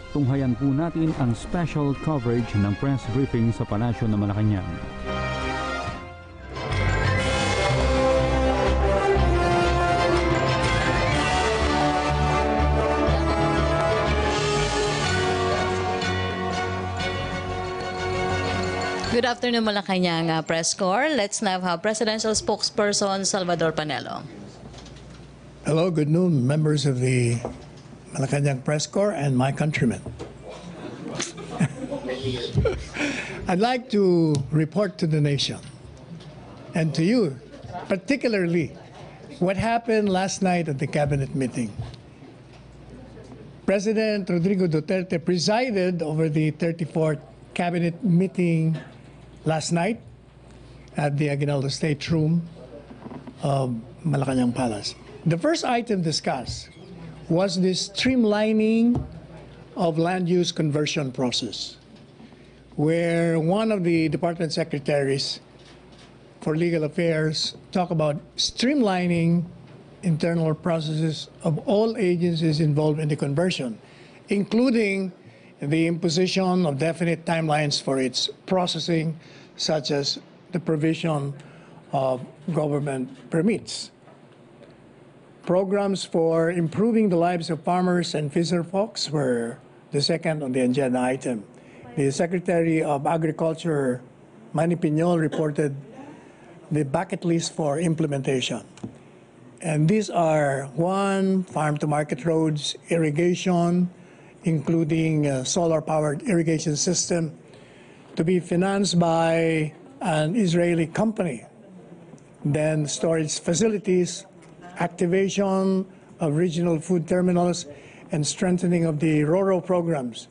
Tunghayan po natin ang special coverage ng press briefing sa Palasyo ng Malacañang. Good afternoon, Malacañang Press Corps. Let's now have Presidential Spokesperson Salvador Panelo. Hello, good noon, members of the Malacañang Press Corps and my countrymen. I'd like to report to the nation and to you, particularly, what happened last night at the cabinet meeting. President Rodrigo Duterte presided over the 34th cabinet meeting last night at the Aguinaldo State Room of Malacañang Palace. The first item discussed was the streamlining of land use conversion process, where one of the department secretaries for legal affairs talked about streamlining internal processes of all agencies involved in the conversion, including the imposition of definite timelines for its processing, such as the provision of government permits. Programs for improving the lives of farmers and fisher folks were the second on the agenda item. The Secretary of Agriculture, Manny Piñol, reported the bucket list for implementation. And these are: 1, farm-to-market roads, irrigation, including a solar-powered irrigation system to be financed by an Israeli company. Then storage facilities, activation of regional food terminals, and strengthening of the RORO programs.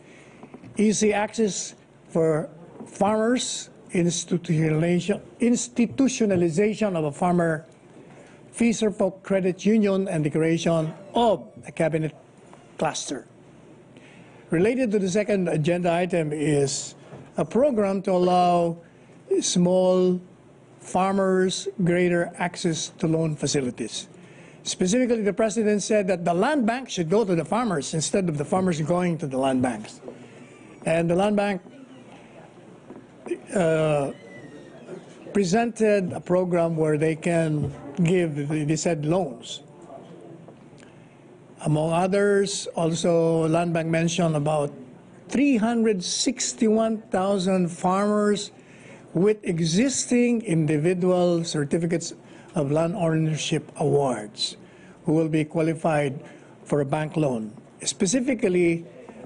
Easy access for farmers, institutionalization of a farmer fisher folk credit union, and the creation of a cabinet cluster. Related to the second agenda item is a program to allow small farmers greater access to loan facilities. Specifically, the President said that the land bank should go to the farmers instead of the farmers going to the land banks. And the land bank presented a program where they can give the said loans. Among others, also Land Bank mentioned about 361,000 farmers with existing individual certificates of land ownership awards who will be qualified for a bank loan. Specifically,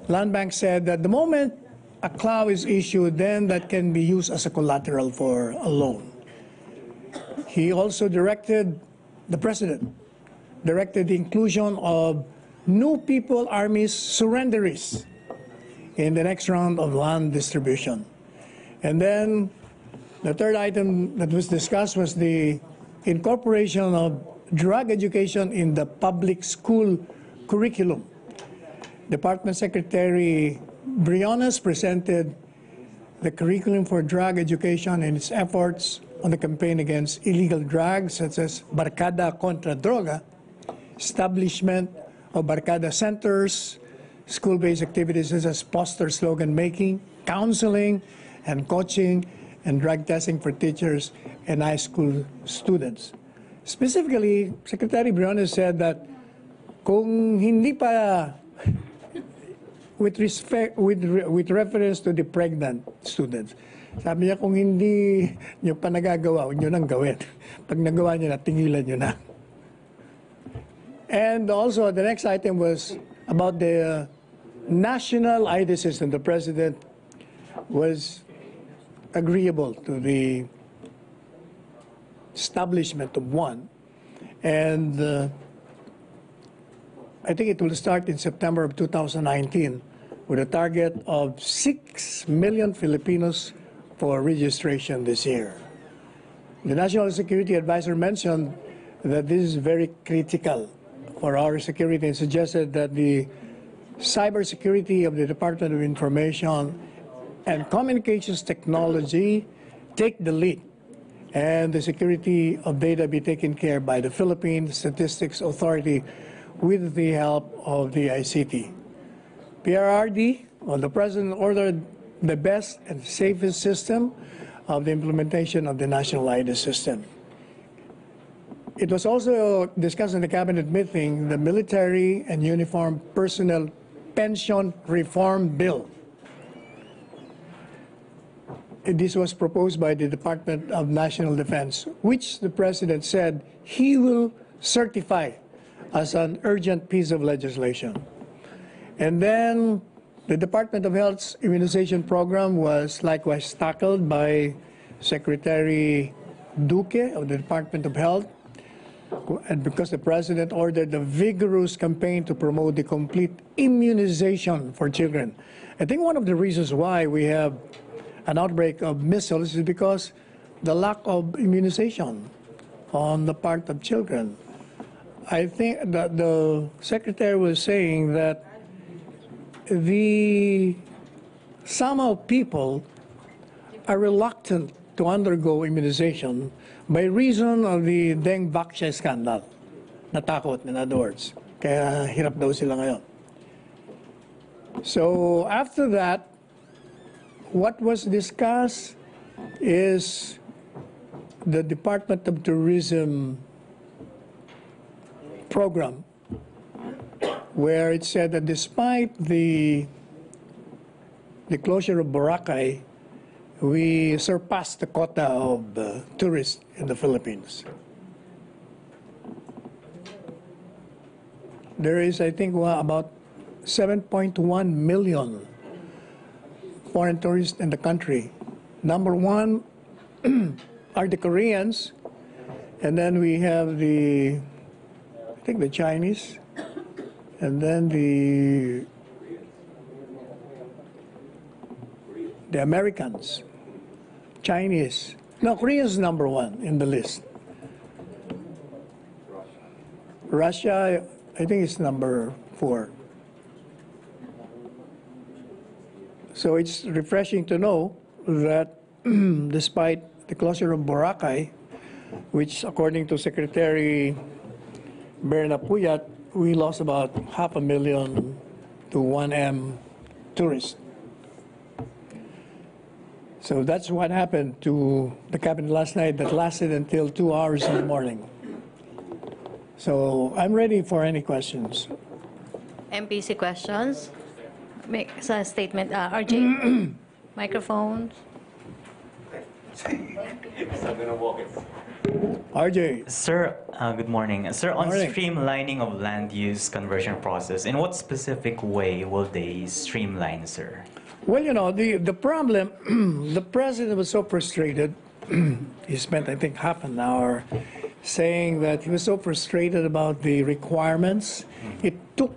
Land Bank said that the moment a CLAW is issued, then that can be used as a collateral for a loan. He also directed, the President directed the inclusion of new people armies surrenderies in the next round of land distribution. And then the third item that was discussed was the incorporation of drug education in the public school curriculum. Department Secretary Briones presented the curriculum for drug education and its efforts on the campaign against illegal drugs, such as Barkada Contra Droga, establishment of Barkada centers, school-based activities such as poster slogan making, counseling and coaching, and drug testing for teachers and high school students. Specifically, Secretary Briones said that kung hindi pa, with reference to the pregnant students, sabi niya, kung hindi niyo pa nagagawa, huwag niyo nang gawin. Pag nagawa niyo na, tingilan niyo na. And also, the next item was about the national ID system. The President was agreeable to the establishment of one. And I think it will start in September of 2019 with a target of 6 million Filipinos for registration this year. The National Security Advisor mentioned that this is very critical for our security and suggested that the cybersecurity of the Department of Information and Communications Technology take the lead and the security of data be taken care by the Philippine Statistics Authority with the help of the ICT. PRRD, well, the President ordered the best and safest system of the implementation of the national ID system. It was also discussed in the cabinet meeting, the military and uniformed personnel pension reform bill. This was proposed by the Department of National Defense, which the President said he will certify as an urgent piece of legislation. And then the Department of Health's immunization program was likewise tackled by Secretary Duque of the Department of Health, and because the President ordered a vigorous campaign to promote the complete immunization for children. I think one of the reasons why we have an outbreak of measles is because the lack of immunization on the part of children. I think that the Secretary was saying that somehow people are reluctant to undergo immunization by reason of the dengue vaccine scandal. Natakot, in other words. Kaya hirap daw sila ngayon. So after that, what was discussed is the Department of Tourism program, where it said that despite the closure of Boracay, we surpassed the quota of tourists in the Philippines. There is, I think, about 7.1 million foreign tourists in the country. Number one are the Koreans, and then we have I think the Chinese, and then the Americans, Chinese. No, Koreans is number one in the list. Russia, I think it's number 4. So it's refreshing to know that despite the closure of Boracay, which according to Secretary Berna Puyat, we lost about 500,000 to 1M tourists. So that's what happened to the cabinet last night that lasted until 2 hours in the morning. So I'm ready for any questions. MPC questions? Make a statement. RJ, microphones. RJ. Sir, good morning. Sir, on Morning. streamlining of land use conversion process, in what specific way will they streamline, sir? Well, you know, the problem, the president was so frustrated. He spent, I think, half an hour saying that he was so frustrated about the requirements. It took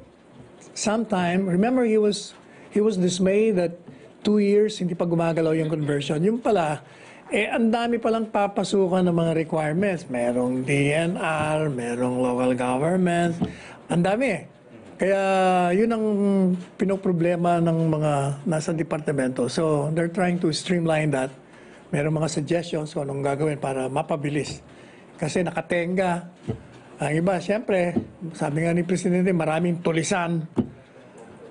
some time. Remember, he was dismayed that 2 years hindi pa gumagalaw yung conversion. Yung pala, ang dami palang papasukan ng mga requirements. Merong DNR, merong local government, ang dami. Kaya yun ang pinoproblema ng mga nasa departamento. So they're trying to streamline that. Merong mga suggestions kung anong gagawin para mapabilis. Kasi nakatenga. Ang iba, siyempre, sabi nga ni Presidente, maraming tulisan.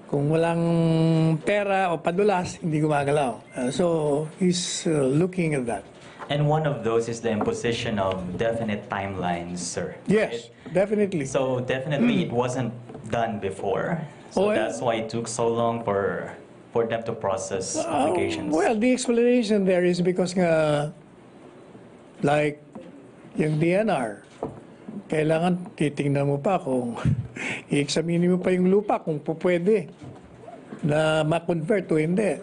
Kung walang pera o padulas, hindi gumagalaw. So he's looking at that. And one of those is the imposition of definite timelines, sir. Yes, definitely. So definitely it wasn't done before. So that's why it took so long for them to process applications. Well, the explanation there is because like yung DNR, kailangan titingnan mo pa kung i-examine mo pa yung lupa kung pwede na ma-convert o hindi.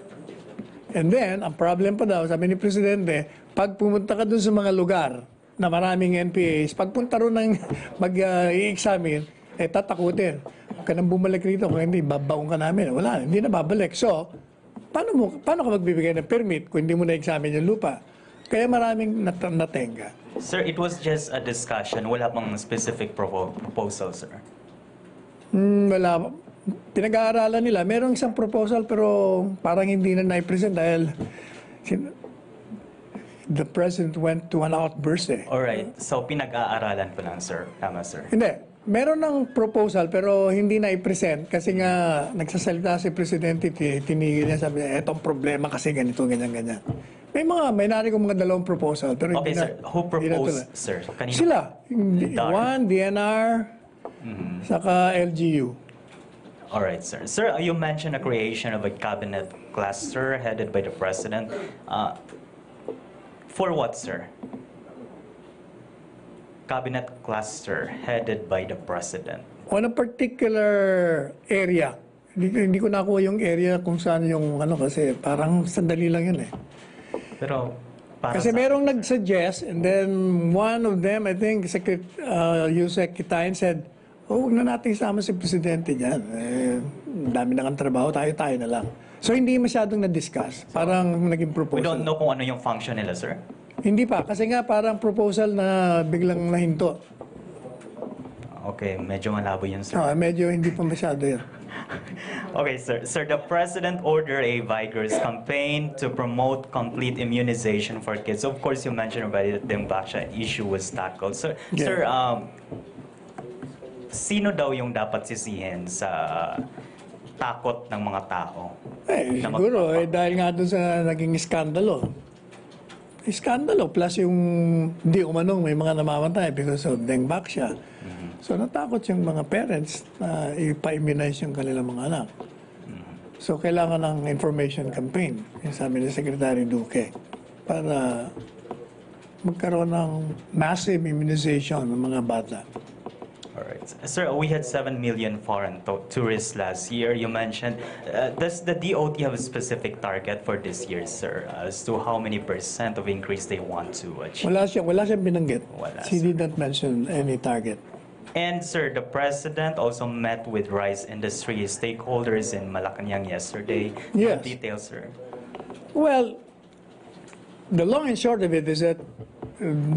And then, ang problem pa daw, sabi ni Presidente, pag pumunta ka dun sa mga lugar na maraming NPAs, pagpunta ron ng mag-i-examine, tatakutin. Huwag ka nang bumalik rito, kung hindi, babaong ka namin. Wala, hindi na babalik. So, paano ka magbibigay ng permit kung hindi mo na-examine yung lupa? Kaya maraming natenga. Sir, it was just a discussion. Wala pang specific proposal, sir. Wala. Pinag-aaralan nila. Merong isang proposal pero parang hindi na na-present dahil the President went to an outburst eh. Alright, so pinag-aaralan pa lang, sir. Tama, sir. Hindi. Meron ng proposal pero hindi na i-present kasi nga nagsasalita si Presidente, tinigil niya, sabi niya, etong problema kasi ganito, ganyan. May nari kong mga dalawang proposal pero Okay, hindi sir. na, Who hindi na proposed, tuloy. sir? Kanino? Sila. DAR. One, DNR, saka LGU. All right, sir. Sir, you mentioned a creation of a cabinet cluster headed by the president. For what, sir? Cabinet cluster headed by the president. On a particular area. Hindi ko nakuha yung area kung saan yung ano kasi parang sandali lang yun eh. Pero para Kasi sa merong nag-suggest and then one of them, I think, Yusek Kitain said, huwag na natin isama si Presidente dyan. Dami na kang trabaho, tayo na lang. So hindi masyadong na-discuss. Parang naging proposal. we don't know kung ano yung function nila, sir. Hindi pa, kasi nga parang proposal na biglang nahinto. Okay, medyo malabo yun, sir. Medyo hindi pa masyado yun. Okay, sir. Sir, the president ordered a vigorous campaign to promote complete immunization for kids. Of course, you mentioned already that the Mbaksha issue was tackled. So, Yeah. sir, sino daw yung dapat sisihin sa takot ng mga tao? Siguro, dahil nga doon sa naging iskandalo. Iskandalo, plus yung di umanong may mga namamatay because of Mbaksha. So natakot yung mga parents na ipa-immunize yung kanilang mga anak. So kailangan ng information campaign, yung sabi ni Secretary Duque, para magkaroon ng massive immunization ng mga bata. All right. Sir, we had 7 million foreign tourists last year. You mentioned, does the DOT have a specific target for this year, sir, as to how many % of increase they want to achieve? Wala siyang binanggit. Wala, She sir. did not mention any target. And sir, the president also met with rice industry stakeholders in Malacañang yesterday. Yes. Details, sir. Well, the long and short of it is that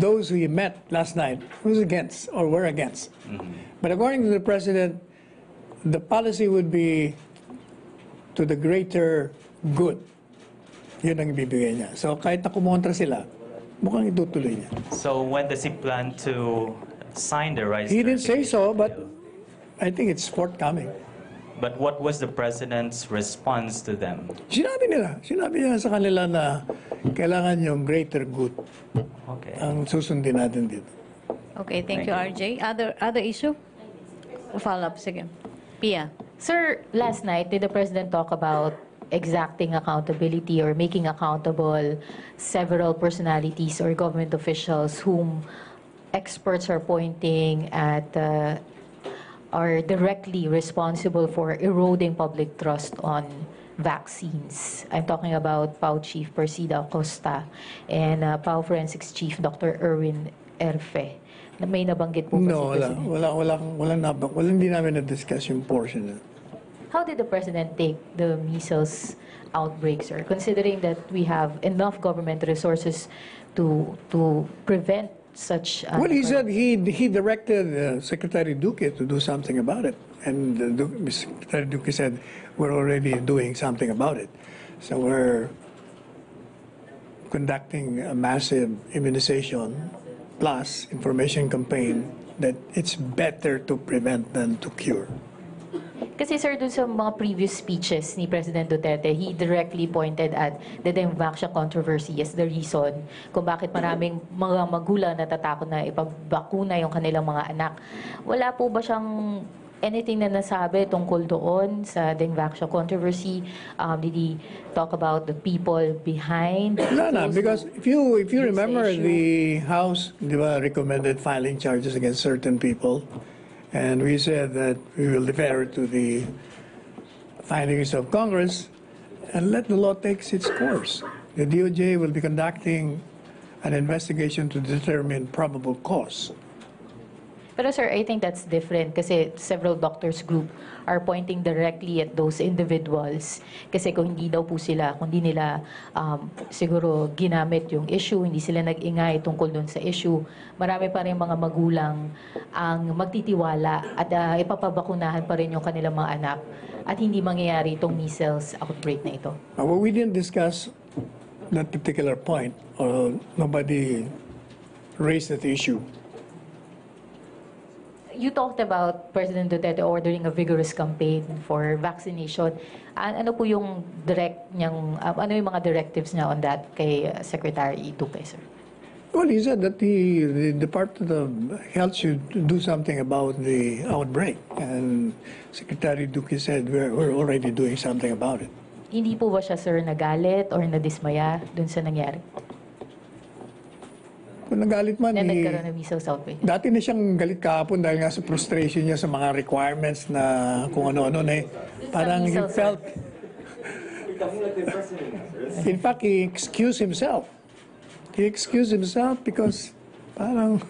those who you met last night was against or were against. But according to the president, the policy would be to the greater good. Yun ang ibibigay niya. So kahit na kumontra sila, mukhang itutuloy niya. So when does he plan to sign the rice? He didn't say so, certificate? but I think it's forthcoming. But what was the president's response to them? Sinabi niya sa kanila na kailangan yung greater good Okay. ang susundin natin dito. Okay, thank Thank you, you. RJ. Other issue? Follow up, sige. Pia. Sir, last night, did the President talk about exacting accountability or making accountable several personalities or government officials whom experts are pointing at are directly responsible for eroding public trust on vaccines? I'm talking about PAO Chief Persida Acosta and PAO Forensics Chief Dr. Erwin Erfe. Na may nabanggit po ba No, si President? wala, hindi namin na-discuss yung portion na. How did the President take the measles outbreak, sir? Considering that we have enough government resources to prevent such... Well, he said he directed Secretary Duque to do something about it. And Secretary Duque said, we're already doing something about it. So we're conducting a massive immunization plus information campaign that it's better to prevent than to cure. Kasi sir, dun sa mga previous speeches ni President Duterte, he directly pointed at the Dengvaxia controversy as the reason kung bakit maraming mga magulang natatakot na ipabakuna yung kanilang mga anak. Wala po ba siyang anything na nasabi tungkol doon sa Dengvaxia controversy? Did he talk about the people behind? No, because if you remember, issue? the House recommended filing charges against certain people. And we said that we will defer to the findings of Congress and let the law take its course. The DOJ will be conducting an investigation to determine probable cause. Pero sir, I think that's different kasi several doctors group are pointing directly at those individuals. Kasi kung hindi daw po sila, kung hindi nila siguro ginamit yung issue, hindi sila nag-ingay tungkol dun sa issue, marami pa rin mga magulang ang magtitiwala at ipapabakunahan pa rin yung kanilang mga anak at hindi mangyayari itong measles outbreak na ito. Well, we didn't discuss that particular point, or nobody raised that issue. you talked about President Duterte ordering a vigorous campaign for vaccination. Ano po yung ano yung mga directives niya on that kay Secretary Duque, sir? Well, he said that the Department of Health should do something about the outbreak. And Secretary Duque said we're already doing something about it. Hindi po ba siya, sir, nagalit or nadismaya dun sa nangyari? Kung nagalit man, Na nagkaroon ng measles outbreak. dati na siyang galit kahapon dahil nga sa frustration niya sa mga requirements na kung ano-ano na parang he felt... In fact, he excused himself. He excused himself because parang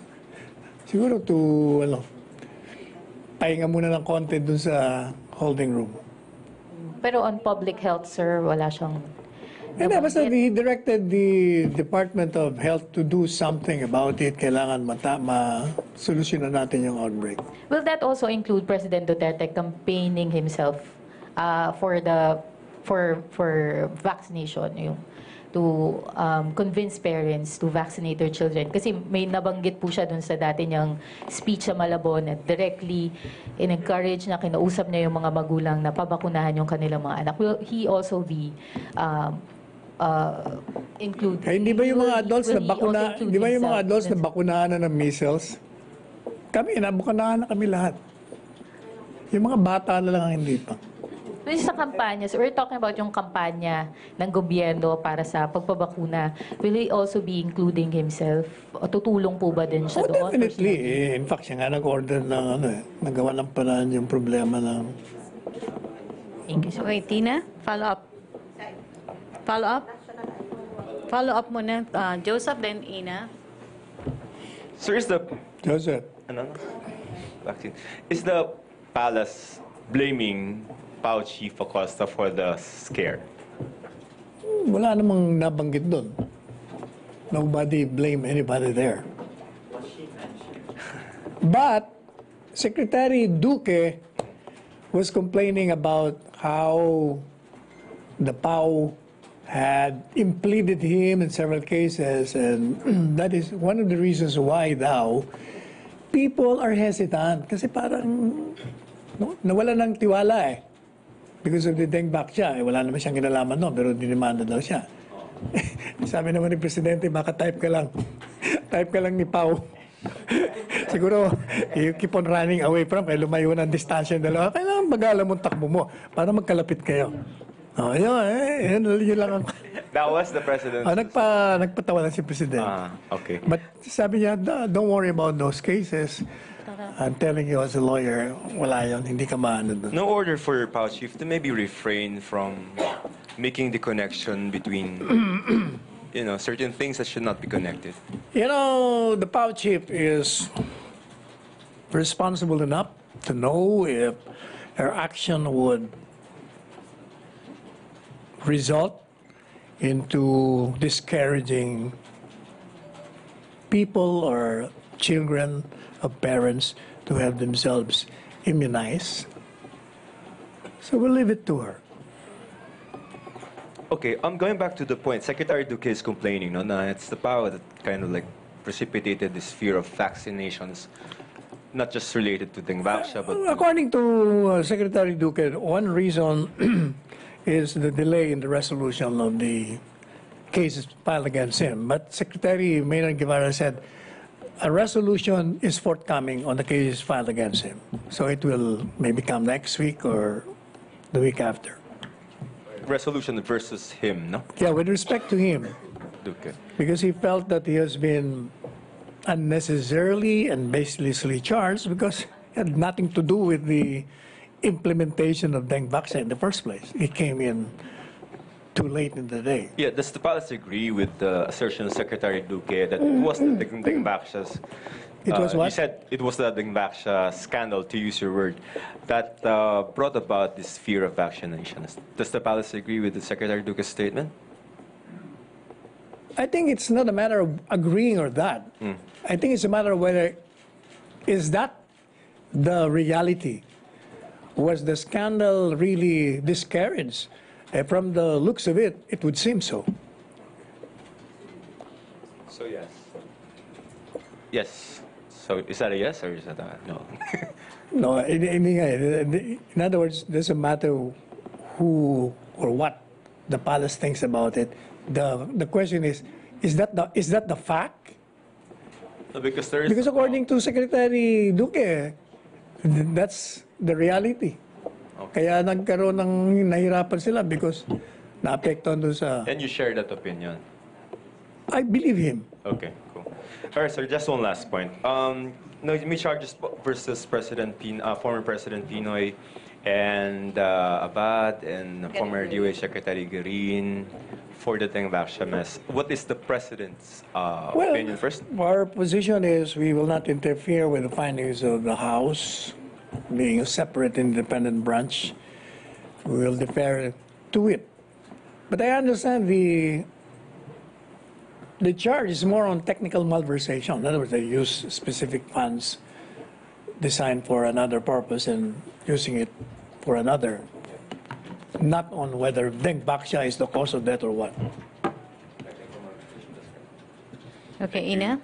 siguro pahinga muna ng konti dun sa holding room. Pero on public health, sir, wala siyang... Hindi, basta he directed the Department of Health to do something about it. Kailangan solusyonan natin yung outbreak. Will that also include President Duterte campaigning himself for vaccination, to convince parents to vaccinate their children? Kasi may nabanggit po siya dun sa dati niyang speech sa Malabon at directly in-encourage na kinausap niya yung mga magulang na pabakunahan yung kanilang mga anak. Will he also be include? Hindi ba yung mga adults na himself? bakunahan na ng measles? Kami, nabukunahan na kami lahat. Yung mga bata na lang ang hindi pa. Sa kampanya, so we're talking about yung kampanya ng gobyerno para sa pagpabakuna. Will he also be including himself? O tutulong po ba din siya doon? Definitely. In fact, siya nga nag-order ng nagawa ng paraan yung problema ng... Thank you, sir. Okay, Tina, follow up. Follow up? Follow up muna. Joseph, then Ina. Sir, Joseph. Is the palace blaming Pao Chief Acosta for the scare? Wala namang nabanggit doon. Nobody blame anybody there. But Secretary Duque was complaining about how the Pao had impleaded him in several cases, and that is one of the reasons why daw people are hesitant. Kasi parang nawala ng tiwala eh. Because of the Deng-Bac siya, wala naman siyang kinalaman no, pero dinimanda daw siya. Sabi naman ni Presidente, baka type ka lang. Type ka lang ni Pao. Siguro, you keep on running away from, kaya lumayo ng distansya yung dalawa. Kailangan bagalan mong takbo mo para magkalapit kayo. Yun lang ang... That was the president. Nagpatawa lang si Presidente. Okay. But sabi niya, don't worry about those cases. I'm telling you as a lawyer, wala yun, hindi ka maano doon. No order for Pao Chief to maybe refrain from making the connection between, certain things that should not be connected. The Pao Chief is responsible enough to know if her action would result into discouraging people or children of parents to have themselves immunized. So we'll leave it to her. Okay, going back to the point, Secretary Duque is complaining, na it's the Pao that kind of like precipitated this fear of vaccinations, not just related to Deng-Bac, but... According to Secretary Duque, one reason is the delay in the resolution of the cases filed against him. But Secretary Maynard Guevara said a resolution is forthcoming on the cases filed against him. So it will maybe come next week or the week after. Resolution versus him, no? Yeah, with respect to him. Duque. Because he felt that he has been unnecessarily and baselessly charged because it had nothing to do with the implementation of Deng-Bac in the first place. It came in too late in the day. Yeah, does the palace agree with the assertion of Secretary Duque that it was the Deng-Bac's... It was what? You said it was the Deng-Bac's scandal, to use your word, that brought about this fear of vaccinations. Does the palace agree with the Secretary Duque's statement? I think it's not a matter of agreeing or that. I think it's a matter of whether, is that the reality? Was the scandal really discouraged? From the looks of it, it would seem so. So yes. Yes. So is that a yes or is that a no? No, hindi nga eh. In other words, doesn't matter who or what the palace thinks about it. The question is that the fact? No, because there is Because according to Secretary Duque, that's the reality. Kaya nagkaroon ng nahirapan sila because naapektuhan doon sa... and you share that opinion. I believe him. Okay, cool. All right, sir, just one last point. No, may charges versus former President Pinoy and Abad and former DOH Secretary Guerin for the Dengvaxia mess. What is the President's opinion first? Our position is we will not interfere with the findings of the House, being a separate independent branch. We will defer to it. But I understand the charge is more on technical malversation. In other words, they use specific funds designed for another purpose and using it for another. Not on whether Dengvaxia is the cause of death or what. Okay, Ina?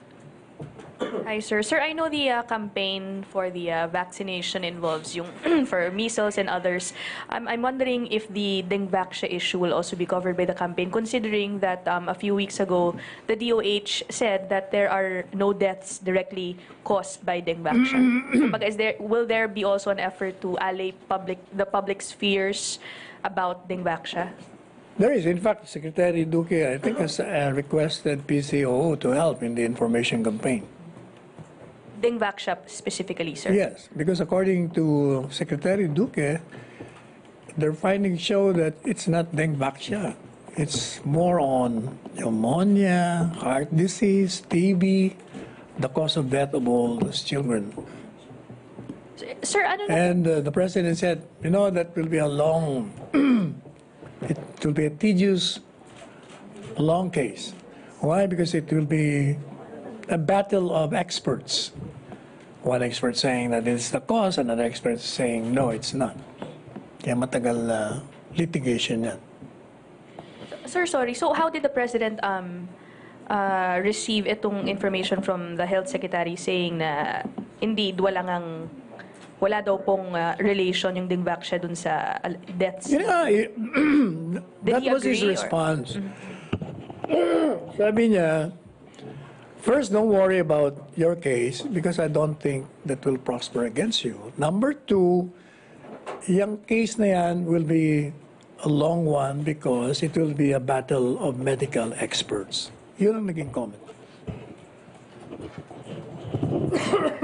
Hi, sir. Sir, I know the campaign for the vaccination involves yung for measles and others. I'm wondering if the Dengvaxia issue will also be covered by the campaign, considering that a few weeks ago, the DOH said that there are no deaths directly caused by Dengvaxia. But will there be also an effort to allay the public's fears about Dengvaxia? There is, in fact, Secretary Duque, I think, has requested PCOO to help in the information campaign. Dengvaxia specifically, sir? Yes, because according to Secretary Duque, their findings show that it's not Dengvaxia. It's more on pneumonia, heart disease, TB, the cause of death of all those children. Sir, ano na? And the President said, that will be a long, it will be a tedious, long case. Why? Because it will be a battle of experts. One expert saying that it's the cause, another expert saying, no, it's not. Kaya matagal litigation yan. Sir, sorry. So how did the President receive itong information from the Health Secretary saying na indeed wala daw pong relation yung Dengvaxia dun sa deaths? That was his response. Sabi niya, first, don't worry about your case because I don't think that will prosper against you. Number two, yung case na yan will be a long one because it will be a battle of medical experts. Yun ang naging comment.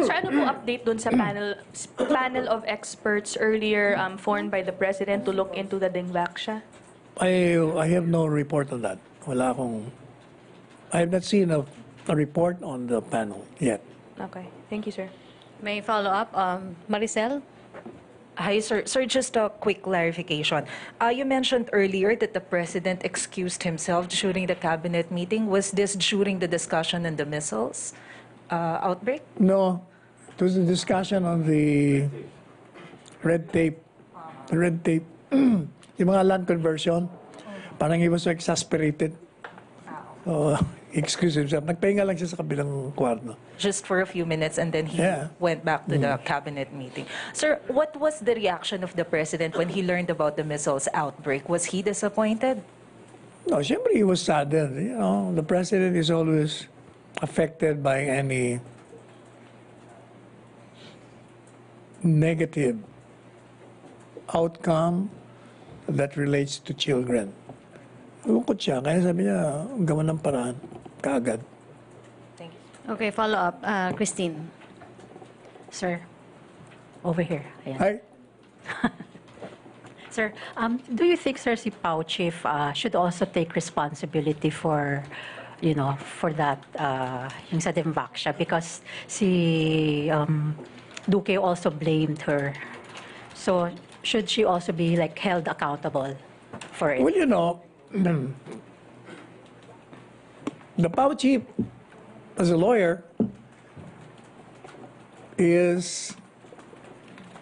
Sir, ano po update dun sa panel of experts earlier formed by the President to look into the Dengvaxia? I have no report on that. I have not seen a report on the panel yet. Okay. Thank you, sir. May follow-up? Maricel? Hi, sir. Sir, just a quick clarification. You mentioned earlier that the President excused himself during the cabinet meeting. Was this during the discussion on the missiles outbreak? No, it was a discussion on the red tape. The red tape. Yung mga land conversion. Parang he was so exasperated. Excuse himself. Nagpahinga lang siya sa kabilang kwarto. Just for a few minutes and then he went back to the cabinet meeting. Sir, what was the reaction of the President when he learned about the missiles outbreak? Was he disappointed? No, siyempre he was saddened. The President is always affected by any negative outcome that relates to children. Lungkot siya, kaya sabi niya, gawa ng paraan, kaagad. Thank you. Okay, follow-up. Christine? Sir, over here. Ayan. Hi. Sir, do you think, sir, si Pao Chief should also take responsibility for that, yung sa Dengvaxia? Because si Duque also blamed her. So, should she also be held accountable for it? Well, the Pao Chief, as a lawyer, is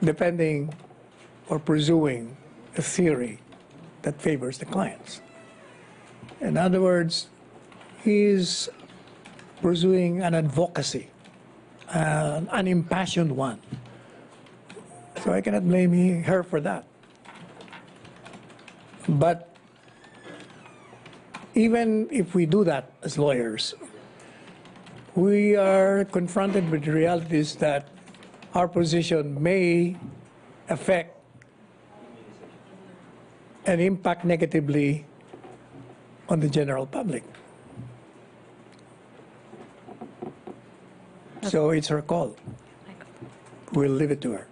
defending or pursuing a theory that favors the clients. In other words, he's pursuing an advocacy an impassioned one. So I cannot blame her for that. But even if we do that as lawyers, we are confronted with the realities that our position may affect and impact negatively on the general public. So it's her call. We'll leave it to her.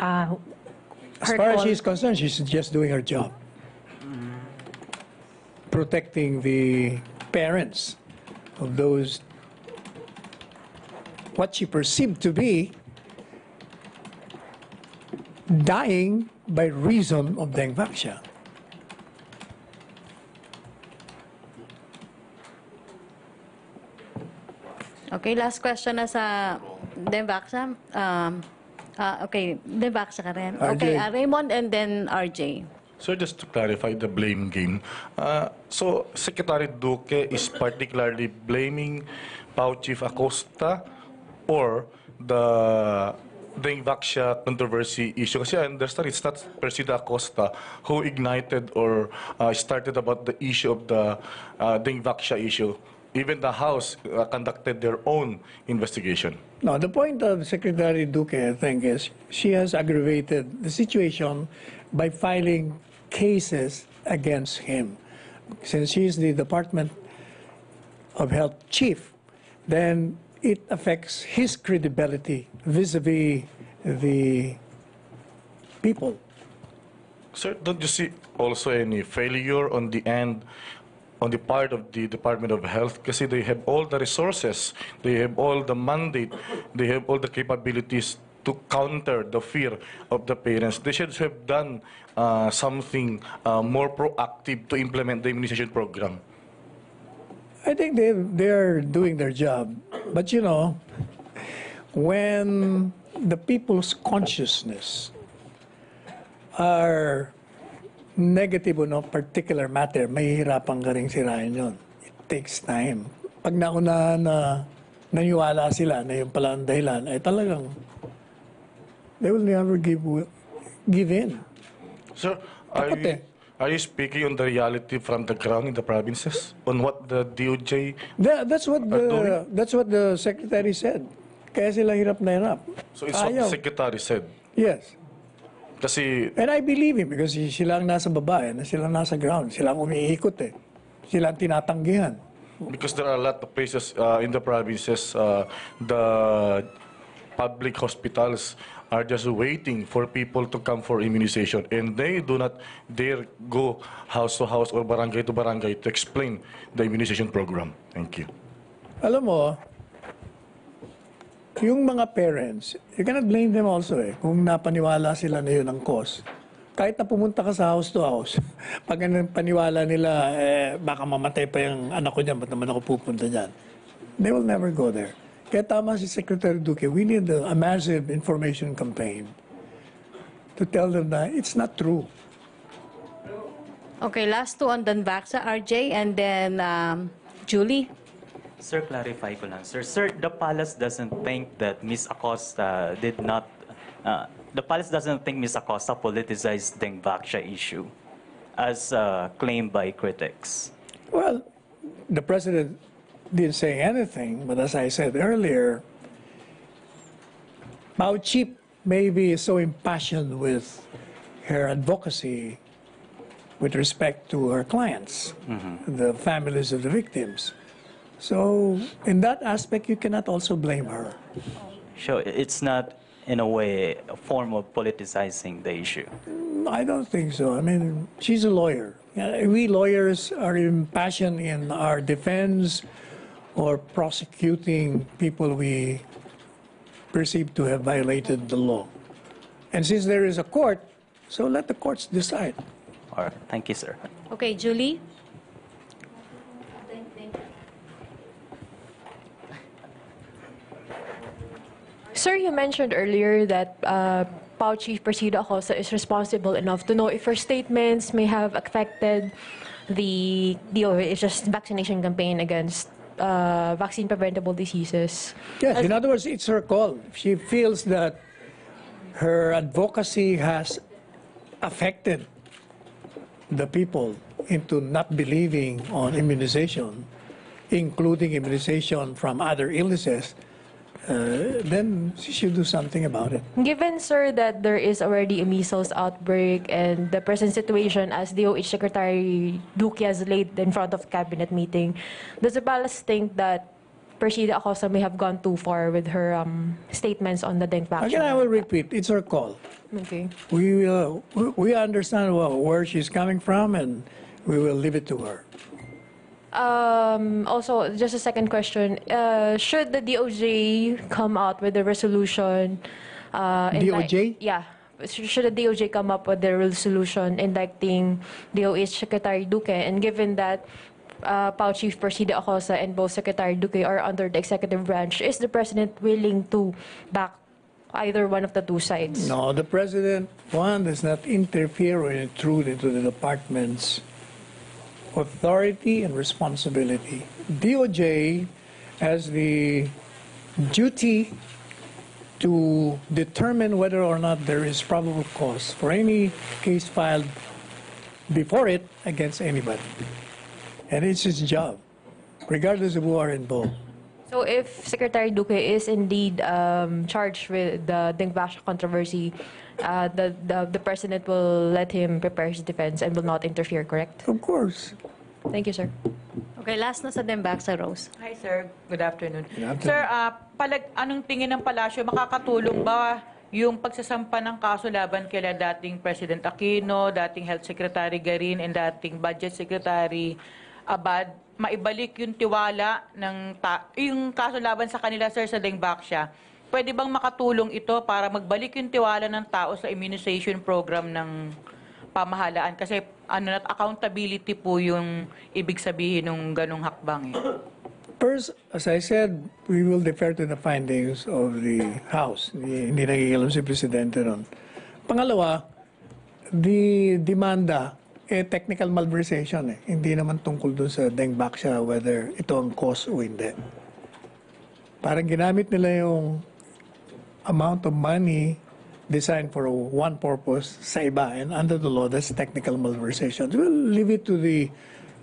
As far as she's concerned, she's just doing her job. Protecting the parents of those, what she perceived to be, dying by reason of Dengvaxia. Okay, last question na sa Dengvaxia. Okay, Dengvaxia ka rin. Okay, Raymond and then RJ. So just to clarify the blame game, so Secretary Duque is particularly blaming Pau Chief Acosta or the Dengvaxia controversy issue? Kasi I understand it's not Presida Acosta who ignited or started about the issue of the Dengvaxia issue. Even the House conducted their own investigation. No, the point of Secretary Duque, I think, is she has aggravated the situation by filing cases against him. Since she is the Department of Health chief, then it affects his credibility vis-a-vis the people. Sir, don't you see also any failure on the end, on the part of the Department of Health? Kasi they have all the resources, they have all the mandate, they have all the capabilities to counter the fear of the parents. They should have done something more proactive to implement the immunization program. I think they're doing their job. But you know, when the people's consciousness are negative on a particular matter, mahihirapan ka rin sirain yun. It takes time. Pag nauna na naniwala sila na yung pala ang dahilan, ay talagang they will never give in. Sir, are you speaking on the reality from the ground in the provinces? On what the DOJ That's what the secretary said. Kaya sila hirap na hirap. So it's what the secretary said? Yes. Kasi, And I believe him because sila ang nasa baba, sila ang nasa ground. Sila ang umiikot Sila ang tinatanggihan. because there are a lot of places in the provinces, the public hospitals are just waiting for people to come for immunization, and they do not dare go house to house or barangay to barangay to explain the immunization program. Thank you. Alam mo, yung mga parents, you cannot blame them also kung napaniwala sila na yun ang cause. Kahit na pumunta ka sa house to house, pag paniwala nila, baka mamatay pa yung anak ko dyan, ba't naman ako pupunta dyan? They will never go there. Kaya tama si Secretary Duque, we need a massive information campaign to tell them that it's not true. Okay, last two on Dengvaxia, RJ, and then Julie. Sir, clarify ko lang. Sir, the palace doesn't think that Ms. Acosta did not, the palace doesn't think Ms. Acosta politicized Dengvaxia issue as claimed by critics. Well, the president didn't say anything, but as I said earlier, Pau Chief may be so impassioned with her advocacy with respect to her clients, the families of the victims. So, in that aspect, you cannot also blame her. So it's not, in a way, a form of politicizing the issue. I don't think so. I mean, she's a lawyer. We lawyers are impassioned in our defense or prosecuting people we perceive to have violated the law. And since there is a court, so let the courts decide. All right. Thank you, sir. Okay, Julie. Sir, you mentioned earlier that PAO Chief Presida Acosta is responsible enough to know if her statements may have affected the DOH's vaccination campaign against vaccine preventable diseases. Yes, in other words, it's her call. If she feels that her advocacy has affected the people into not believing on immunization, including immunization from other illnesses, then she should do something about it. Given, sir, that there is already a measles outbreak and the present situation as DOH Secretary Duque has laid in front of cabinet meeting, does the palace think that Persida Acosta may have gone too far with her statements on the dengue vaccine? Again, I will repeat, it's her call. Okay. We understand where she's coming from, and we will leave it to her. Also, just a second question. Should the DOJ come out with a resolution? DOJ? Yeah. Should the DOJ come up with a resolution indicting DOH Secretary Duque? And given that PAO Chief Persida Acosta and both Secretary Duque are under the executive branch, is the President willing to back either one of the two sides? No, the President, one, does not interfere or intrude into the department's authority and responsibility. DOJ has the duty to determine whether or not there is probable cause for any case filed before it against anybody. And it's his job, regardless of who are involved. So if Secretary Duque is indeed charged with the dengue vaccine controversy, the President will let him prepare his defense and will not interfere, correct? Of course. Thank you, sir. Okay, last na sa Dembaxa, Rose. Hi, sir. Good afternoon. Good afternoon. Sir, anong tingin ng palasyo? Makakatulong ba yung pagsasampa ng kaso laban kila dating President Aquino, dating Health Secretary Garin, and dating Budget Secretary Abad, maibalik yung tiwala ng yung kaso laban sa kanila, sir, sa Dengbaksya? Pwede bang makatulong ito para magbalik yung tiwala ng tao sa immunization program ng pamahalaan? Kasi accountability po yung ibig sabihin ng ganong hakbang. First, as I said, we will defer to the findings of the House. Hindi nakikialam si Presidente ron. Pangalawa, the demanda, technical malversation. Hindi naman tungkol dun sa Dengbaksya whether ito ang cause o hindi. Parang ginamit nila yung amount of money designed for one purpose sa iba, and under the law, that's technical malversation. We'll leave it to the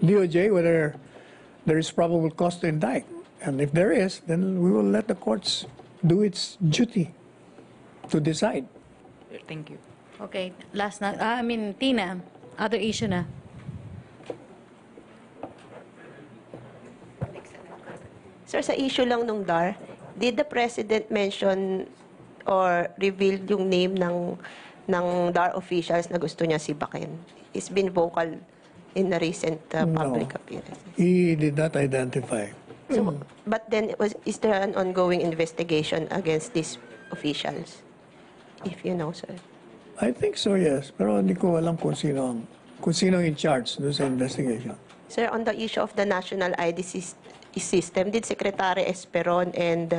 DOJ whether there is probable cause to indict. And if there is, then we will let the courts do its duty to decide. Thank you. Okay, last na. Tina, other issue na. Sir, sa issue lang nung DAR, did the President mention or reveal yung name ng DAR officials na gusto niya sibakin? He's been vocal in the recent public appearances. He did not identify. So, but then, is there an ongoing investigation against these officials? If you know, sir. I think so, yes. Pero hindi ko alam kung sino ang in charge doon sa investigation. Sir, on the issue of the national ID system, did Secretary Esperon and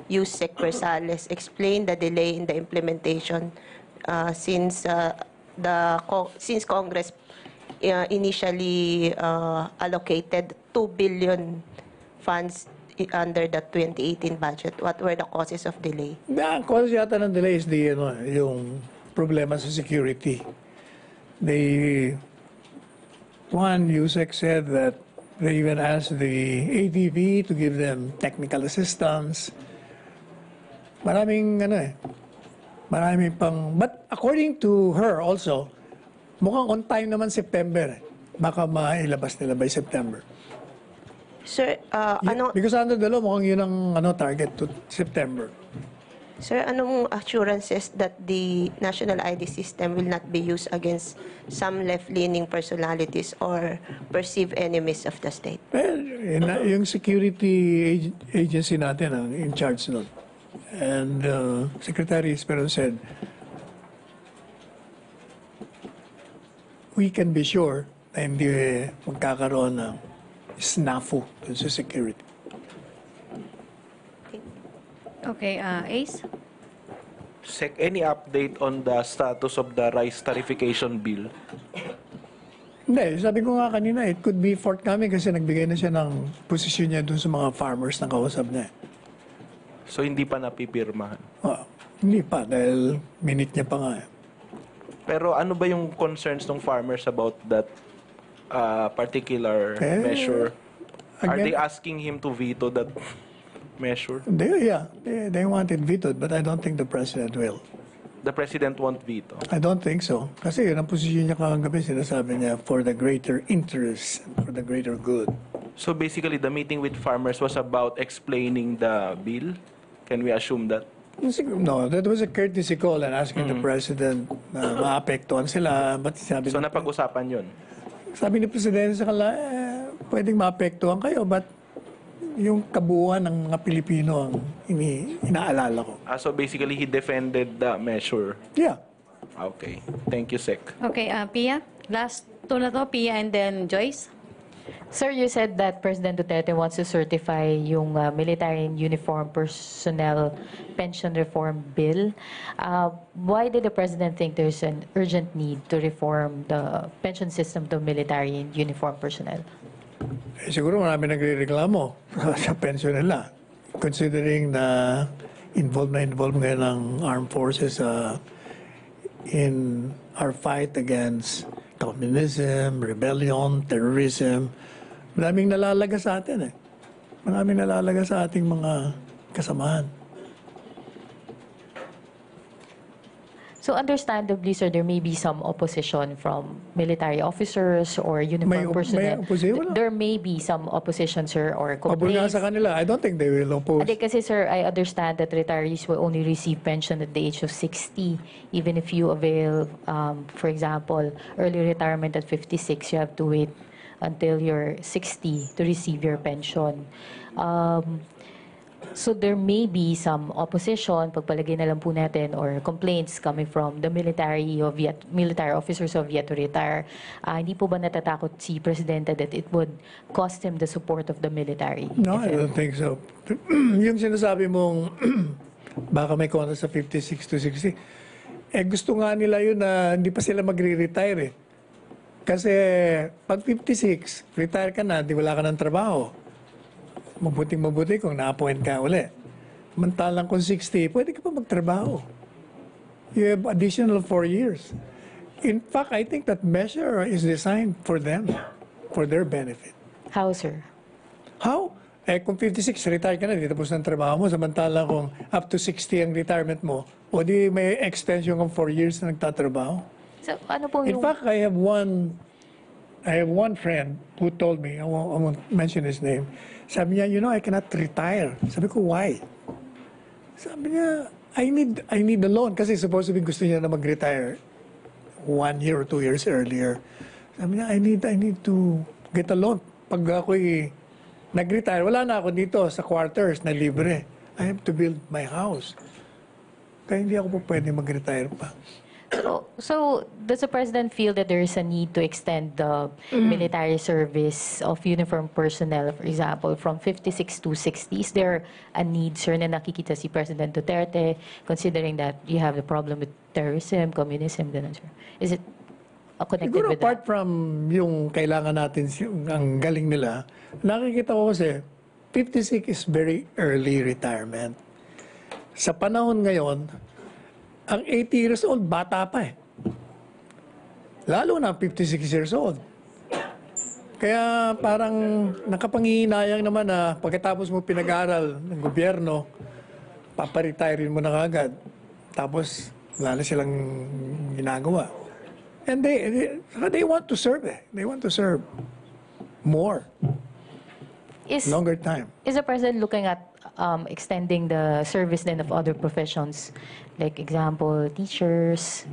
Yusek Rosales explain the delay in the implementation since Congress initially allocated 2 billion funds under the 2018 budget? What were the causes of delay? Ang cause yata ng delay is yung problema sa security. Yusek said that they even asked the ATV to give them technical assistance. Marami pang, but according to her also, mukhang on time naman September. Baka mailabas nila by September. Sir, Because under the law, mukhang yun ang target to September. Sir, anong assurances that the national ID system will not be used against some left-leaning personalities or perceived enemies of the state? Well, yung security agency natin ang in charge nun. And Secretary Esperon said, we can be sure na hindi magkakaroon ng snafu dun sa security. Okay, Ace? Sec, any update on the status of the rice tarification bill? Hindi, sabi ko nga kanina, it could be forthcoming kasi nagbigay na siya ng posisyon niya dun sa mga farmers na kausap niya. So hindi pa napipirmahan. Hindi pa, dahil minute niya pa nga. Pero ano ba yung concerns ng farmers about that particular measure? Are they asking him to veto that measure? They want it vetoed, but I don't think the president will. The president won't veto. I don't think so. Kasi yun ang posisyon niya kagabi, sinasabi niya for the greater interest, for the greater good. So basically, the meeting with farmers was about explaining the bill? Can we assume that? No, that was a courtesy call and asking the president na maapektuhan sila. But sabi So napag-usapan yun? Sabi ni presidente sa kanila, pwedeng maapektuhan kayo, but yung kabuuan ng mga Pilipino ang inaalala ko. So basically, he defended the measure? Yeah. Okay. Thank you, Sec. Okay, Pia? Last two na to, Pia and then Joyce. Sir, you said that President Duterte wants to certify yung military and uniform personnel pension reform bill. Why did the President think there's an urgent need to reform the pension system to military and uniform personnel? Siguro marami nagre-reklamo sa pension nila. Considering na involved ngayon ng armed forces in our fight against communism, rebellion, terrorism. Maraming nalalaga sa atin eh. Maraming nalalaga sa ating mga kasamahan. So understandably, sir, there may be some opposition from military officers or uniformed personnel. May opposition? There may be some opposition, sir, or Pabor nga complaints. sa kanila. I don't think they will oppose. Kasi, sir, I understand that retirees will only receive pension at the age of 60. Even if you avail, for example, early retirement at 56, you have to wait until you're 60 to receive your pension. So there may be some opposition, pagpalagay na lang po natin, or complaints coming from the military officers of yet to retire. Hindi po ba natatakot si Presidente that it would cost him the support of the military? No, I don't think so. Yung sinasabi mong baka may kontra sa 56 to 60, gusto nga nila yun na hindi pa sila magre-retire eh. Kasi pag 56, retire ka na, di wala ka ng trabaho. Mabuting-mabuti kung na-appoint ka uli. Mantalang kung 60, pwede ka pa magtrabaho. You have additional 4 years. In fact, I think that measure is designed for them, for their benefit. How, sir? How? Kung 56, retire ka na, di tapos ng trabaho mo. Samantalang kung up to 60 ang retirement mo, o di may extension ng 4 years na nagtatrabaho. So, ano po In yung... fact, I have one friend who told me, I won't mention his name, sabi niya, I cannot retire. Sabi ko, why? Sabi niya, I need a loan kasi supposedly gusto niya na mag-retire 1 year or 2 years earlier. Sabi niya, I need to get a loan. Pag ako'y nag-retire, wala na ako dito sa quarters na libre. I have to build my house. Kaya hindi ako po pwede mag-retire pa. So, does the President feel that there is a need to extend the military service of uniformed personnel, for example, from 56 to 60? Is there a need, sir, na nakikita si President Duterte, considering that you have the problem with terrorism, communism, ganun, sir? Is it connected Siguro with apart that? from yung kailangan natin, ang galing nila, nakikita ko kasi 56 is very early retirement. Sa panahon ngayon, ang 80 years old, bata pa eh. Lalo na 56 years old. Kaya parang nakapangihinayang naman na pagkatapos mo pinag-aral ng gobyerno, paparetirein mo na kagad. Tapos wala na silang ginagawa. And they want to serve eh. They want to serve more. Longer time. Is the President looking at extending the service then of other professions, like example, teachers?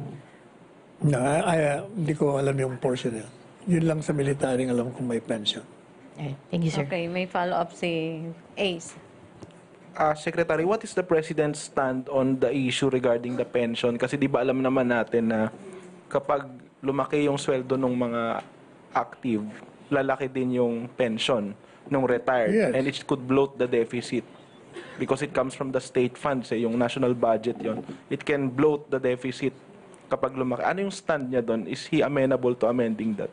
No, hindi ko alam yung portion yun. Yun lang sa military alam kung may pension. Okay. Thank you, sir. Okay, may follow-up si Ace. Secretary, what is the President's stand on the issue regarding the pension? Kasi di ba alam naman natin na kapag lumaki yung sweldo ng mga active, lalaki din yung pension ng retired. Yes. And it could bloat the deficit. Because it comes from the state funds, yung national budget yon. It can bloat the deficit kapag lumaki. Ano yung stand niya doon? Is he amenable to amending that?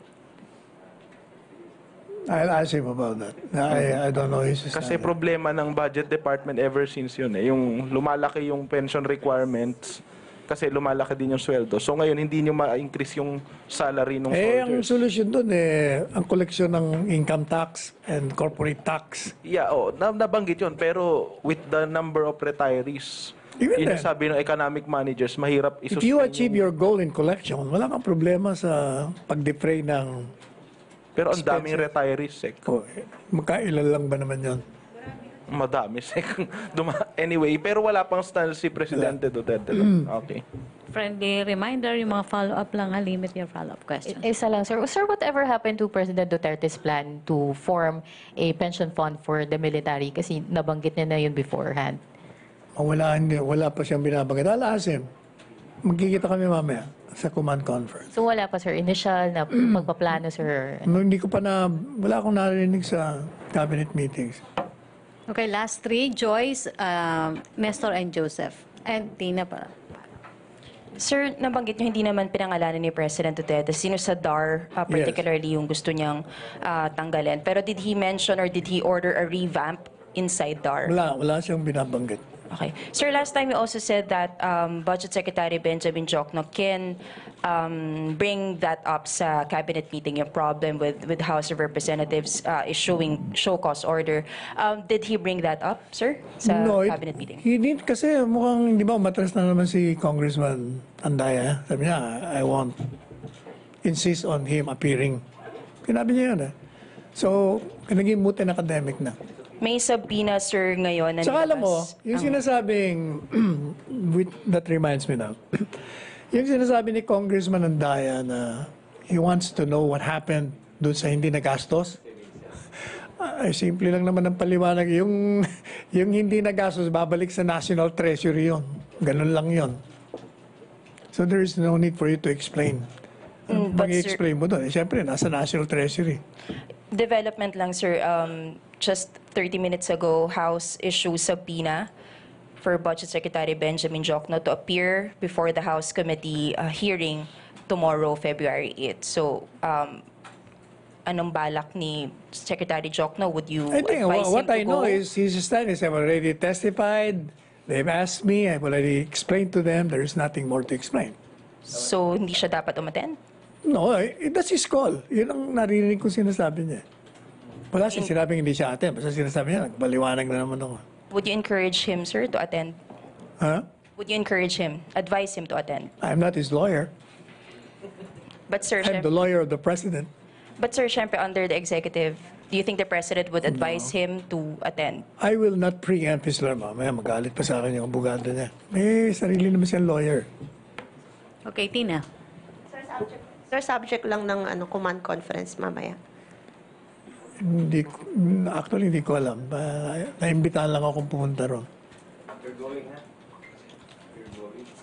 I'll ask him about that. I don't know his Kasi problema ng budget department ever since yun eh. Yung lumalaki yung pension requirements kasi lumalaki din yung sweldo. So ngayon, hindi nyo ma-increase yung salary ng ang soldiers. solusyon doon ang koleksyon ng income tax and corporate tax. Yeah, nabanggit yun. Pero with the number of retirees, Even yun then, yung sabi ng economic managers, mahirap if you achieve your goal in collection, wala kang problema sa pag-defray ng... Pero ang daming retirees, Magkailan lang ba naman yun? Madami, Anyway, pero wala pang stand si Presidente Duterte. Okay. Friendly reminder, yung mga follow-up lang, limit your follow-up question. Isa lang, sir. Sir, whatever happened to President Duterte's plan to form a pension fund for the military? Kasi nabanggit niya na yun beforehand. Wala pa siyang binabanggit. I'll ask him. Magkikita kami mamaya sa command conference. So wala pa, sir, initial na pagpaplano, sir? Hindi ko pa wala akong narinig sa cabinet meetings. Okay, last three, Joyce, Nestor, and Joseph. And Tina pa. Sir, nabanggit niyo hindi naman pinangalanan ni President Duterte sino sa DAR, particularly yung gusto niyang tanggalin. Pero did he mention or did he order a revamp inside DAR? Wala siyang binabanggit. Okay. Sir, last time you also said that Budget Secretary Benjamin Jokno can bring that up sa cabinet meeting, yung problem with House of Representatives issuing show cause order. Did he bring that up, sir, sa cabinet meeting? He didn't kasi mukhang, di ba, matras na naman si Congressman Andaya. Sabi niya, I won't insist on him appearing. Sinabi niya yun So, naging moot and academic na. May subpoena, sir, ngayon na Saka alam mo, yung sinasabing, that reminds me now, yung sinasabi ni Congressman Andaya na he wants to know what happened doon sa hindi nagastos, ay simple lang naman ang paliwanag. Yung hindi nagastos, babalik sa National Treasury yun. Ganun lang yun. So there is no need for you to explain. Mag-i-explain mo doon. Siyempre, nasa National Treasury. Development lang, sir. Just 30 minutes ago, House issued subpoena for Budget Secretary Benjamin Jokno to appear before the House Committee hearing tomorrow, February 8. So, anong balak ni Secretary Jokno? Would you advise him to go? What I know is his stand is I've already testified. They've asked me. I've already explained to them. There is nothing more to explain. So, hindi siya dapat umattend? No, that's his call. Yun ang naririnig kong sinasabi niya. Wala siya sinabing hindi siya attend. Basta sinasabi niya, nagbaliwanag na naman ako. Would you encourage him, sir, to attend? Huh? Would you encourage him, advise him to attend? I'm not his lawyer. But sir, I'm the lawyer of the president. But sir, syempre under the executive, do you think the president would advise him to attend? I will not preempt his lawyer. Mamaya magalit pa sa akin yung abogado niya. May sarili naman siyang lawyer. Okay, Tina. Sir, subject lang ng command conference mamaya. Actually, hindi ko alam. Naimbitahan lang akong pumunta ron.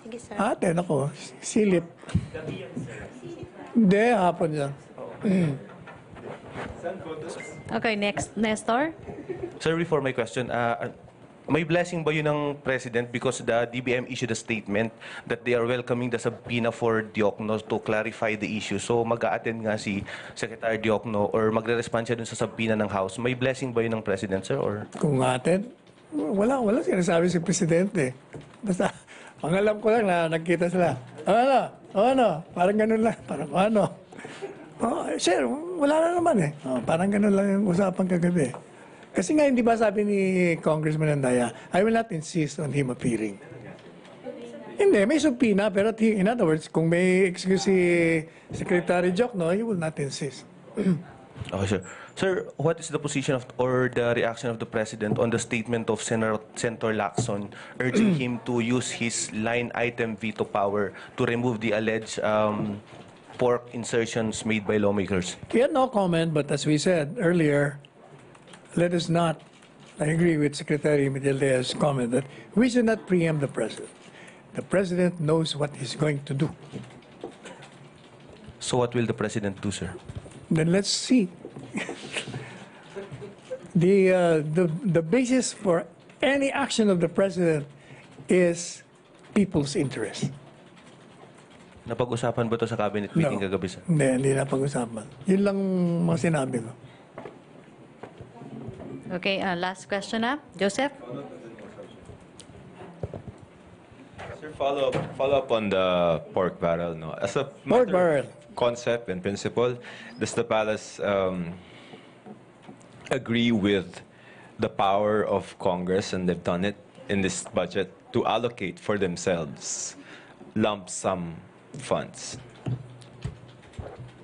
Sige, sir. Aten ako. Silip. Hindi, hapon yan. Okay, next, Nestor. Sir, before my question, may blessing ba yun ng President because the DBM issued a statement that they are welcoming the subpoena for Diokno to clarify the issue. So mag-a-attend nga si Secretary Diokno or magre-respond siya dun sa subpoena ng House. May blessing ba yun ng President, sir? Or? Kung atin, wala sinasabi si Presidente. Basta, ang alam ko lang na nagkita sila. Parang ganun lang. Parang ano. Sir, wala na naman parang ganun lang yung usapan kagabi. Kasi nga, hindi ba sabi ni Congressman Andaya, I will not insist on him appearing. Hindi, may subpoena, pero in other words, kung may excuse si Secretary Jokno, he will not insist. Okay, sir. Sir, what is the position of or the reaction of the President on the statement of Senator Lacson urging him to use his line item veto power to remove the alleged pork insertions made by lawmakers? He had no comment, but as we said earlier, let us not, I agree with Secretary Medialdea's comment that we should not preempt the President. The President knows what he's going to do. So what will the President do, sir? Then let's see. The basis for any action of the President is people's interest. Napag-usapan ba ito sa cabinet meeting kagabi, sir? Hindi na pag-usapan. Yun lang mga sinabi ko. Okay, last question na. Joseph? Sir, follow up on the pork barrel. No, as a Pork barrel. concept and principle, does the palace agree with the power of Congress, and they've done it in this budget, to allocate for themselves lump sum funds?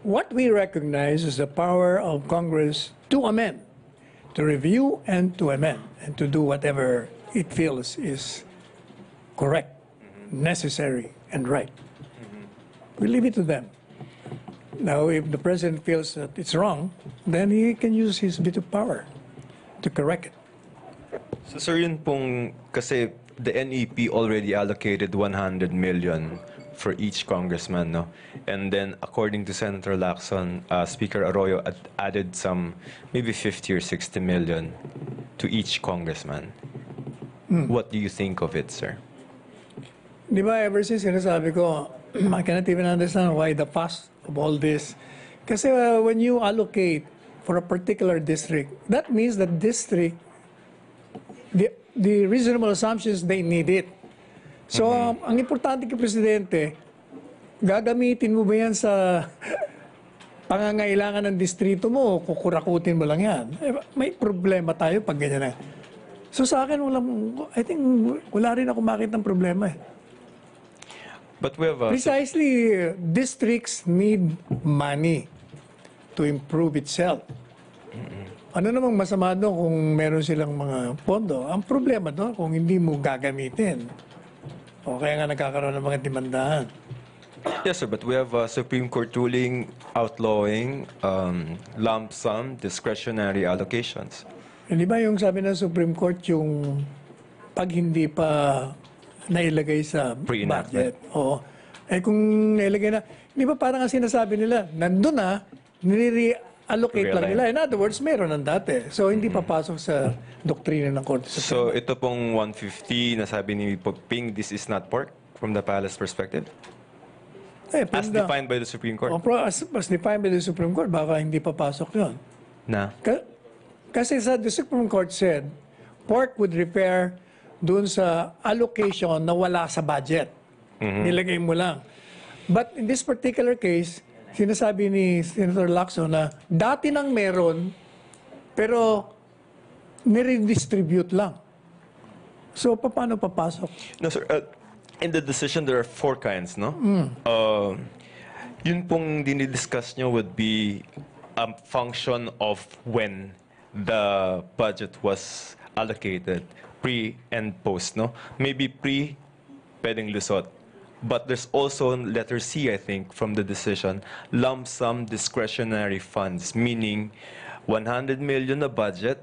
What we recognize is the power of Congress to amend, to review and to amend, and to do whatever it feels is correct, necessary, and right. We leave it to them. Now, if the president feels that it's wrong, then he can use his bit of power to correct it. So sir, yun pong, kasi the NEP already allocated 100 million for each congressman, no? And then according to Senator Lacson, Speaker Arroyo added some, maybe 50 or 60 million to each congressman. What do you think of it, sir? Di ba, ever since sinasabi ko, I cannot even understand why the fuss of all this. Kasi when you allocate for a particular district, that means the district, the reasonable assumptions, they need it. So, ang importante kay Presidente, gagamitin mo ba yan sa pangangailangan ng distrito mo o kukurakutin mo lang yan? May problema tayo pag ganyan na. So sa akin, I think wala rin ako makita ng problema eh. But we have Precisely, districts need money to improve itself. Ano namang masama doon kung meron silang mga pondo? Ang problema doon kung hindi mo gagamitin. O kaya nga nagkakaroon ng mga demandahan. Yes, sir, but we have a Supreme Court ruling outlawing lump sum discretionary allocations. Hindi ba yung sabi ng Supreme Court yung pag hindi pa nailagay sa budget? Oo. Eh kung nailagay na, hindi ba parang sinasabi nila, nandun na, nire-allocate lang nila. In other words, meron ng dati. So hindi papasok sa doktrina ng Korte Suprema. So ito pong 150 na sabi ni Ping, this is not pork from the palace perspective? As defined by the Supreme Court? As defined by the Supreme Court, baka hindi papasok yun. Na? Kasi the Supreme Court said, pork would repair dun sa allocation na wala sa budget. Nilagay mo lang. But in this particular case, sinasabi ni Senator Lacson na dati nang meron, pero nire-distribute lang. So, paano papasok? No, sir. In the decision, there are 4 kinds, no? Yun pong dinidiscuss nyo would be a function of when the budget was allocated, pre and post, no? Maybe pre, pwedeng lusot. But there's also letter C, I think, from the decision, lump sum discretionary funds, meaning 100 million na budget.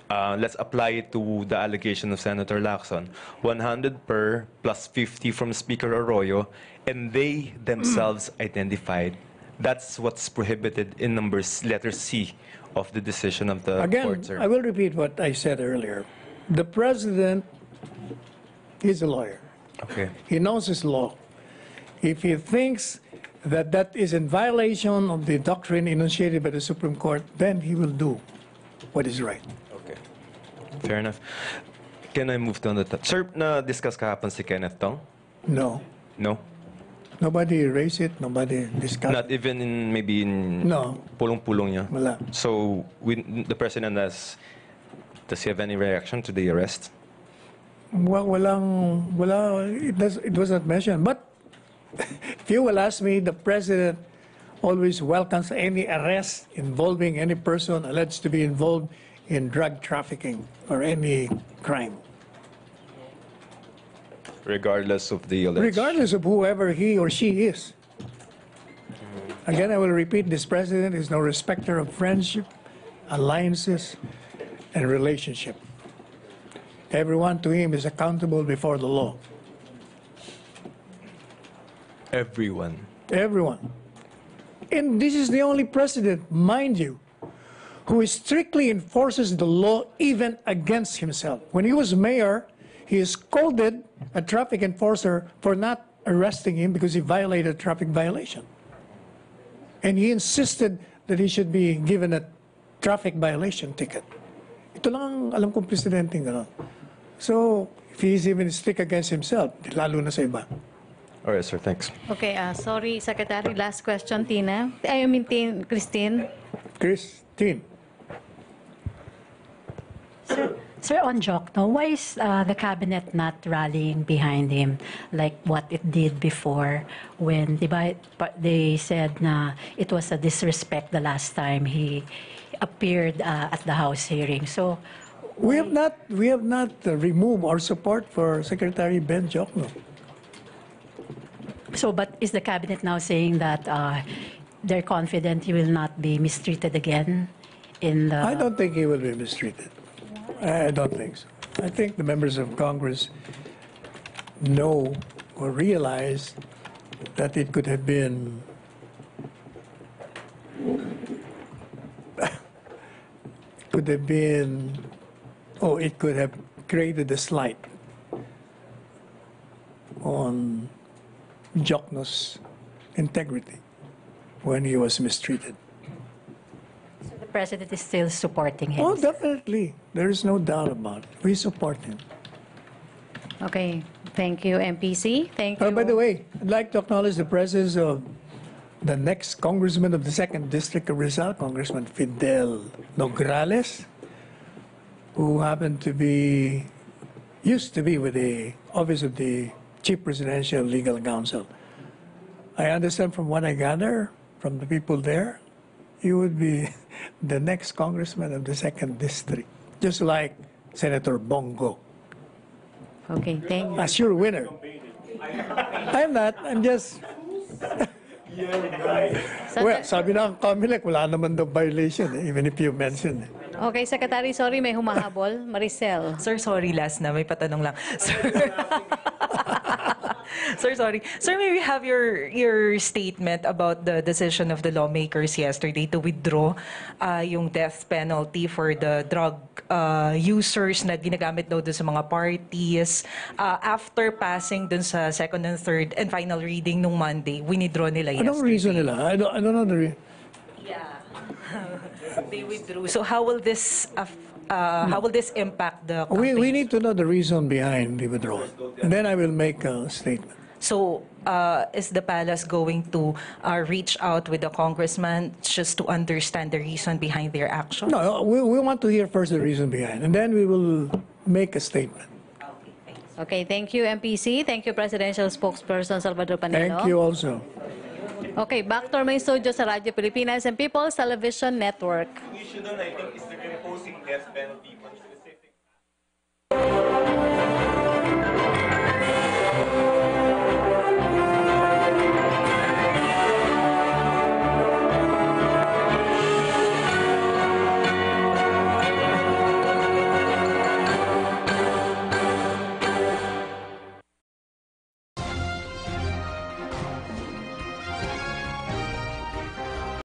Let's apply it to the allegation of Senator Lacson. 100 per plus 50 from Speaker Arroyo, and they themselves identified. That's what's prohibited in letter C of the decision of the court, sir. Again, I will repeat what I said earlier. The president is a lawyer. Okay. He knows his law. If he thinks that that is in violation of the doctrine enunciated by the Supreme Court, then he will do what is right. Okay. Fair enough. Can I move down the top? Sir, na-discuss kahapon si Kenneth Tong? No. No? Nobody raised it, nobody discussed Not even in, maybe in No. pulong-pulong niya? Wala. So, the president does he have any reaction to the arrest? It was not mentioned. But if you will ask me, the president always welcomes any arrest involving any person alleged to be involved in drug trafficking or any crime. Regardless of the alleged... Regardless of whoever he or she is. Again, I will repeat, this president is no respecter of friendship, alliances, and relationship. Everyone to him is accountable before the law. Everyone. Everyone. And this is the only president, mind you, who strictly enforces the law even against himself. When he was mayor, he scolded a traffic enforcer for not arresting him because he violated a traffic violation. And he insisted that he should be given a traffic violation ticket. Ito lang ang alam kong presidente gano'n. So, if he's even strict against himself, lalo na sa iba. All right, sir. Thanks. Okay, sorry, Secretary. Last question, Tina. I mean, Christine. Christine. Sir, on Jokno, why is the cabinet not rallying behind him like what it did before when they said na it was a disrespect the last time he appeared at the House hearing? So We have not removed our support for Secretary Ben Jokno. So, but is the cabinet now saying that they're confident he will not be mistreated again in the... I don't think he will be mistreated. I don't think so. I think the members of Congress know or realize that it could have been it could have created a slight on Jokno's integrity when he was mistreated. So the president is still supporting him? Oh, definitely. There is no doubt about it. We support him. Okay, thank you, MPC. Thank you. By the way, I'd like to acknowledge the presence of the next congressman of the 2nd District of Rizal, Congressman Fidel Nograles, who used to be with the Office of the Chief Presidential Legal Counsel. I understand from what I gather from the people there, you would be the next congressman of the 2nd District, just like Senator Bongo. Okay, thank you. As your winner. I'm not. I'm just... Well, sabi na ang Comelec, wala naman daw violation, even if you mentioned it. Okay, Secretary, sorry, may humahabol. Maricel. Sir, sorry, last na. May patanong lang. Sir, sorry. Sir, may we have your statement about the decision of the lawmakers yesterday to withdraw yung death penalty for the drug users na ginagamit daw dun sa mga parties. After passing dun sa second and third and final reading nung Monday, withdraw nila yesterday. Anong reason nila? I don't know the reason. Yeah. They withdrew. So how will this impact the campaign? We need to know the reason behind the withdrawal. And then I will make a statement. So is the palace going to reach out with the congressman just to understand the reason behind their action? No, we want to hear first the reason behind, and then we will make a statement. Okay, thank you, MPC. Thank you, Presidential Spokesperson Salvador Panelo. Thank you also. Okay, back to our main studio sa Radyo Pilipinas and People's Television Network. The issue doon, I think, is the imposing death penalty on specific...